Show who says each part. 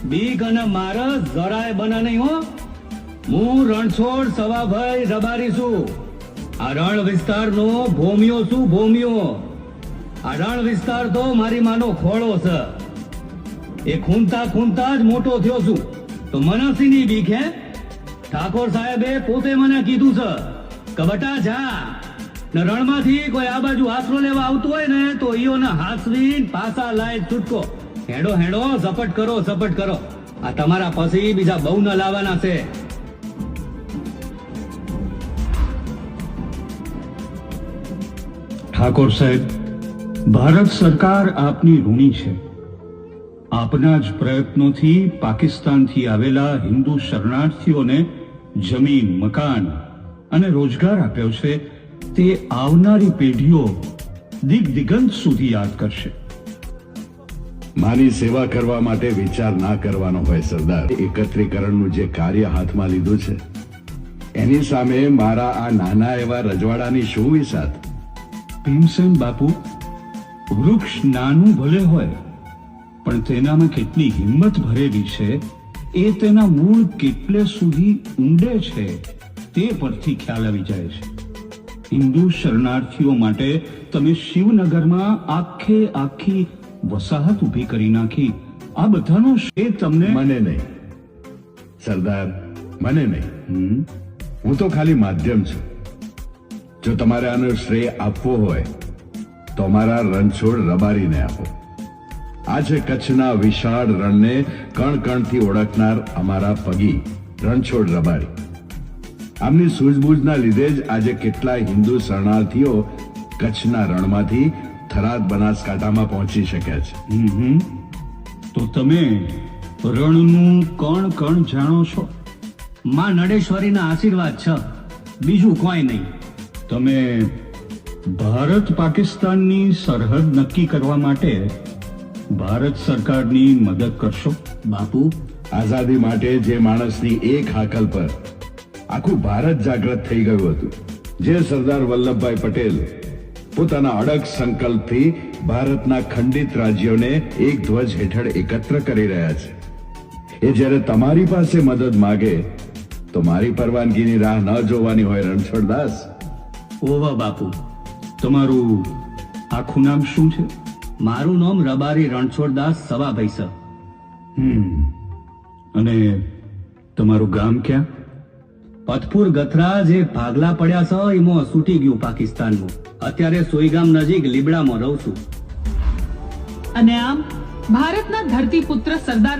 Speaker 1: બીક અને મારસ જરાય બના નહીં હો. હું રણછોડ સવાભાઈ રબારી છું. આ રણ વિસ્તારનો ભોમિયો છું, ભોમિયો. આ રણ વિસ્તાર તો મારી માનો ખોળો છે. એ ખૂંદતા ખૂંદતા જ મોટો થયો છું. તો મનસીની બીક હે? ઠાકોર સાહેબે પોતે મને કીધું છે કે બટા જા ને રણમાંથી કોઈ આ બાજુ આશરો લેવા આવતું હોય ને તો ઈઓને હાસવીન પાસા લાય છૂટકો. હેડો હેડો, ઝપટ કરો, ઝપટ કરો. આ તમારા પછી બીજા બહુ ન લાવવાના છે.
Speaker 2: ઠાકોર સાહેબ, ભારત સરકાર આપની ઋણી છે. આપના જ પ્રયત્નોથી પાકિસ્તાનથી આવેલા હિન્દુ શરણાર્થીઓને જમીન, મકાન અને રોજગાર આપ્યો છે. તે આવનારી પેઢીઓ દિગ્દિગંત સુધી યાદ કરશે.
Speaker 3: મારી સેવા કરવા માટે વિચાર ના કરવાનો હોય સરદાર. એકત્રીકરણનું જે કાર્ય હાથમાં લીધું છે એની સામે મારા આ નાના એવા રજવાડાની શું વિસાત?
Speaker 2: ભીમસેન બાપુ, વૃક્ષ નાનું ભલે હોય પણ તેનામાં કેટલી હિંમત ભરેલી છે એ તેના મૂળ કેટલે સુધી ઊંડે છે તે પરથી ખ્યાલ આવી જાય છે. હિન્દુ શરણાર્થીઓ માટે તમે શિવનગરમાં આખે આખી વસાહત ઊભી કરી નાખી. આ બધાનો શ્રેય તમને.
Speaker 3: મને નહીં સરદાર, મને નહીં. હું તો ખાલી માધ્યમ છું. જો તમારે આનો શ્રેય આપવો હોય તો અમારા રણછોડ રબારીને આપો. આજે કચ્છના વિશાળ રણને કણ કણથી ઓળખનાર અમારા પગી રણછોડ રબારી. આમની સૂઝબૂઝના લીધે જ આજે કેટલાય હિન્દુ શરણાર્થીઓ કચ્છના રણમાંથી થરાદ બનાસકાંઠામાં પહોંચી શક્યા છે.
Speaker 2: તો તમે રણનું કણ કણ જાણો છો.
Speaker 1: માં નડેશ્વરીના આશીર્વાદ છે, બીજું કોઈ નહીં.
Speaker 2: તમે ભારત પાકિસ્તાનની સરહદ નક્કી કરવા માટે ભારત સરકારની મદદ કરશો?
Speaker 1: બાપુ,
Speaker 3: આઝાદી માટે જે માણસની એક હાકલ પર આખું ભારત જાગૃત થઈ ગયું હતું, જે સરદાર વલ્લભભાઈ પટેલ પોતાના અડગ સંકલ્પથી ભારતના ખંડિત રાજ્યોને એક ધ્વજ હેઠળ એકત્ર કરી રહ્યા છે, એ જ્યારે તમારી પાસે મદદ માગે તો મારી પરવાનગીની રાહ ન જોવાની હોય. રણછોડદાસ.
Speaker 1: ઓવા બાપુ.
Speaker 2: તમારું આખું નામ શું છે?
Speaker 1: મારું નામ રબારી રણછોડદાસ સવાભાઈ છે.
Speaker 2: અને તમારું ગામ ક્યાં?
Speaker 1: પથપુર ગથરા જે ભાગલા પડ્યા છે એમાં છૂટી ગયું પાકિસ્તાનનું. અત્યારે સોઈગામ નજીક લીબડામાં રહું છું.
Speaker 4: અને આમ ભારતના ધરતીપુત્ર સરદાર